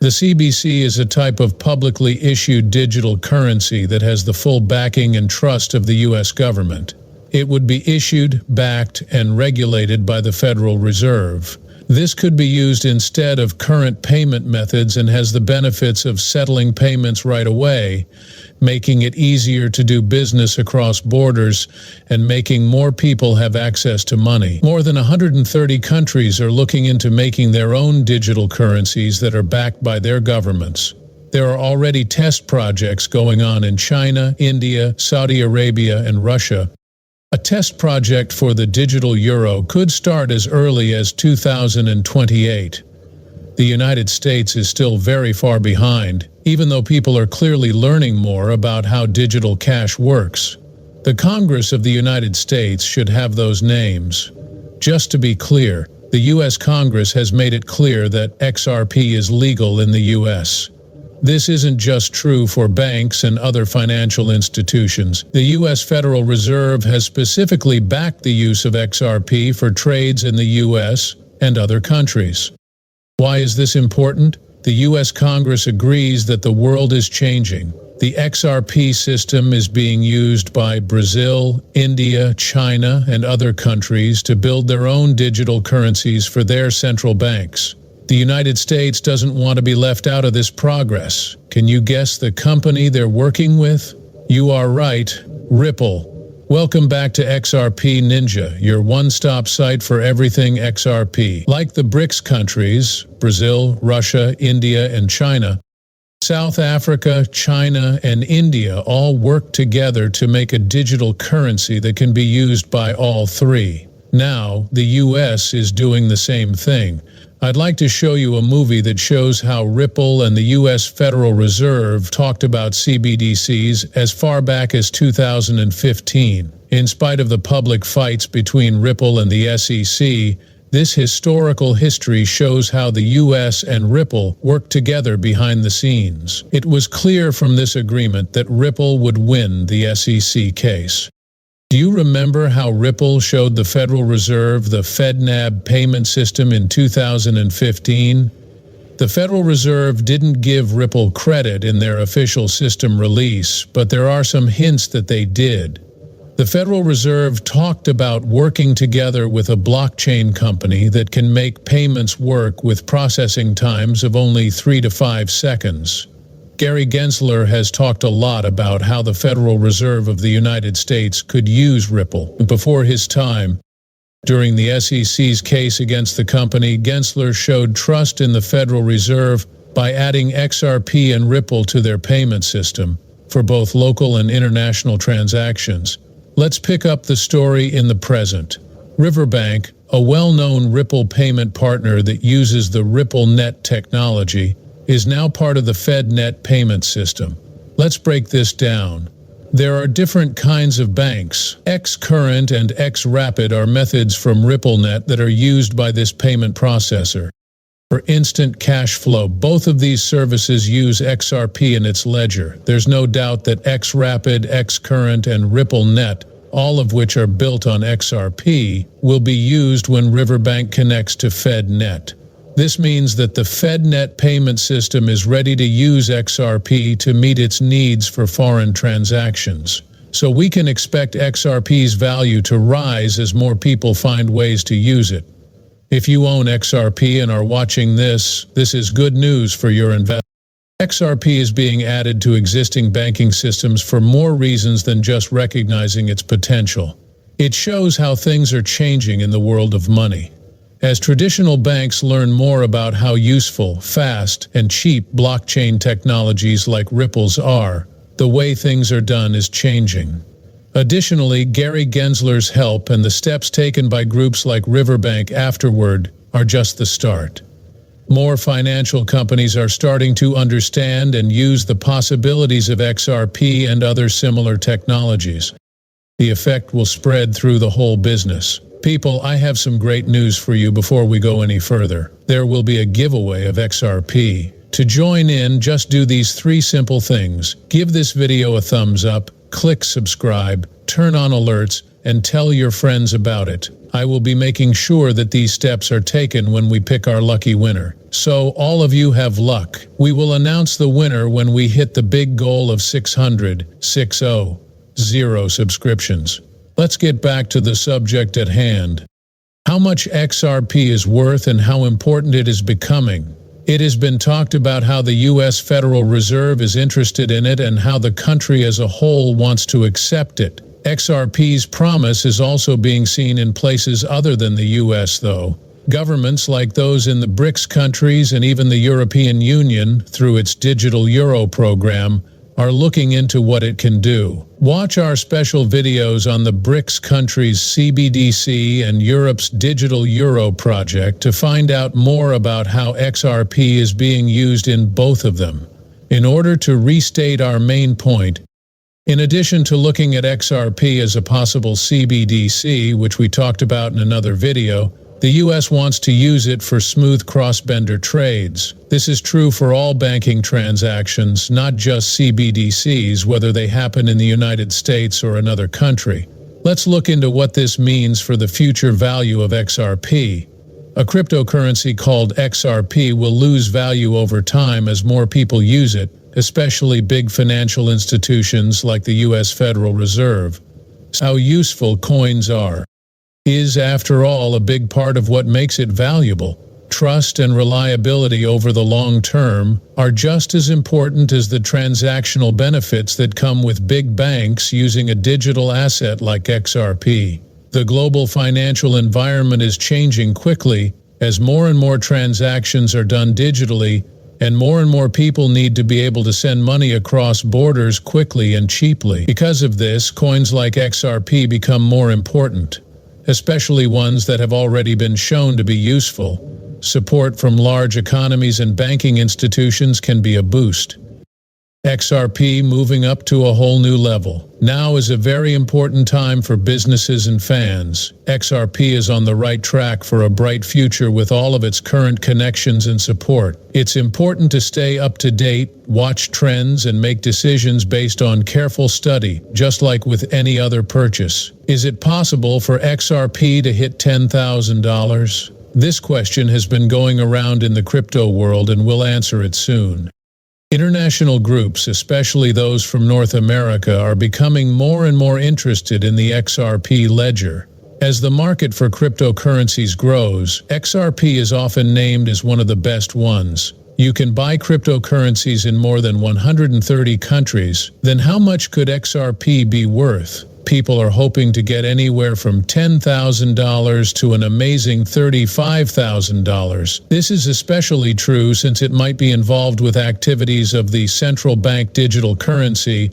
The CBC is a type of publicly issued digital currency that has the full backing and trust of the U.S. government. It would be issued, backed, and regulated by the Federal Reserve. This could be used instead of current payment methods and has the benefits of settling payments right away, making it easier to do business across borders and making more people have access to money. More than 130 countries are looking into making their own digital currencies that are backed by their governments. There are already test projects going on in China, India, Saudi Arabia, and Russia. A test project for the digital euro could start as early as 2028. The United States is still very far behind, even though people are clearly learning more about how digital cash works. The Congress of the United States should have those names. Just to be clear, the U.S. Congress has made it clear that XRP is legal in the U.S. This isn't just true for banks and other financial institutions. The U.S. Federal Reserve has specifically backed the use of XRP for trades in the U.S. and other countries. Why is this important? The U.S. Congress agrees that the world is changing. The XRP system is being used by Brazil, India, China, and other countries to build their own digital currencies for their central banks. The United States doesn't want to be left out of this progress. Can you guess the company they're working with? You are right, Ripple. Welcome back to XRP Ninja, your one-stop site for everything XRP. Like the BRICS countries, Brazil, Russia, India, and China, South Africa, China, and India all work together to make a digital currency that can be used by all three. Now, the US is doing the same thing. I'd like to show you a movie that shows how Ripple and the U.S. Federal Reserve talked about CBDCs as far back as 2015. In spite of the public fights between Ripple and the SEC, this historical history shows how the U.S. and Ripple worked together behind the scenes. It was clear from this agreement that Ripple would win the SEC case. Do you remember how Ripple showed the Federal Reserve the FedNAB payment system in 2015? The Federal Reserve didn't give Ripple credit in their official system release, but there are some hints that they did. The Federal Reserve talked about working together with a blockchain company that can make payments work with processing times of only 3 to 5 seconds. Gary Gensler has talked a lot about how the Federal Reserve of the United States could use Ripple. Before his time, during the SEC's case against the company, Gensler showed trust in the Federal Reserve by adding XRP and Ripple to their payment system for both local and international transactions. Let's pick up the story in the present. Riverbank, a well-known Ripple payment partner that uses the RippleNet technology, is now part of the FedNet payment system. Let's break this down. There are different kinds of banks. Xcurrent and Xrapid are methods from RippleNet that are used by this payment processor. For instant cash flow, both of these services use XRP in its ledger. There's no doubt that Xrapid, Xcurrent, and RippleNet, all of which are built on XRP, will be used when Riverbank connects to FedNet. This means that the FedNet payment system is ready to use XRP to meet its needs for foreign transactions. So we can expect XRP's value to rise as more people find ways to use it. If you own XRP and are watching this is good news for your investment. XRP is being added to existing banking systems for more reasons than just recognizing its potential. It shows how things are changing in the world of money. As traditional banks learn more about how useful, fast, and cheap blockchain technologies like Ripple's are, the way things are done is changing. Additionally, Gary Gensler's help and the steps taken by groups like Riverbank afterward are just the start. More financial companies are starting to understand and use the possibilities of XRP and other similar technologies. The effect will spread through the whole business. People, I have some great news for you before we go any further. There will be a giveaway of XRP. To join in, just do these 3 simple things. Give this video a thumbs up, click subscribe, turn on alerts, and tell your friends about it. I will be making sure that these steps are taken when we pick our lucky winner. So all of you have luck. We will announce the winner when we hit the big goal of 600 subscriptions. Let's get back to the subject at hand. How much XRP is worth and how important it is becoming. It has been talked about how the U.S. Federal Reserve is interested in it and how the country as a whole wants to accept it. XRP's promise is also being seen in places other than the U.S., though. Governments like those in the BRICS countries and even the European Union, through its digital euro program, are looking into what it can do. Watch our special videos on the BRICS countries' CBDC and Europe's digital euro project to find out more about how XRP is being used in both of them. In order to restate our main point, in addition to looking at XRP as a possible CBDC, which we talked about in another video, the U.S. wants to use it for smooth cross-border trades. This is true for all banking transactions, not just CBDCs, whether they happen in the United States or another country. Let's look into what this means for the future value of XRP. A cryptocurrency called XRP will lose value over time as more people use it, especially big financial institutions like the U.S. Federal Reserve. How useful coins are is, after all, a big part of what makes it valuable. Trust and reliability over the long term are just as important as the transactional benefits that come with big banks using a digital asset like XRP. The global financial environment is changing quickly as more and more transactions are done digitally, and more people need to be able to send money across borders quickly and cheaply. Because of this, coins like XRP become more important, especially ones that have already been shown to be useful. Support from large economies and banking institutions can be a boost. XRP moving up to a whole new level. Now is a very important time for businesses and fans. XRP is on the right track for a bright future with all of its current connections and support. It's important to stay up to date, watch trends, and make decisions based on careful study, just like with any other purchase. Is it possible for XRP to hit $10,000? This question has been going around in the crypto world, and we'll answer it soon. International groups, especially those from North America, are becoming more and more interested in the XRP ledger. As the market for cryptocurrencies grows, XRP is often named as one of the best ones. You can buy cryptocurrencies in more than 130 countries. Then how much could XRP be worth? People are hoping to get anywhere from $10,000 to an amazing $35,000. This is especially true since it might be involved with activities of the central bank digital currency,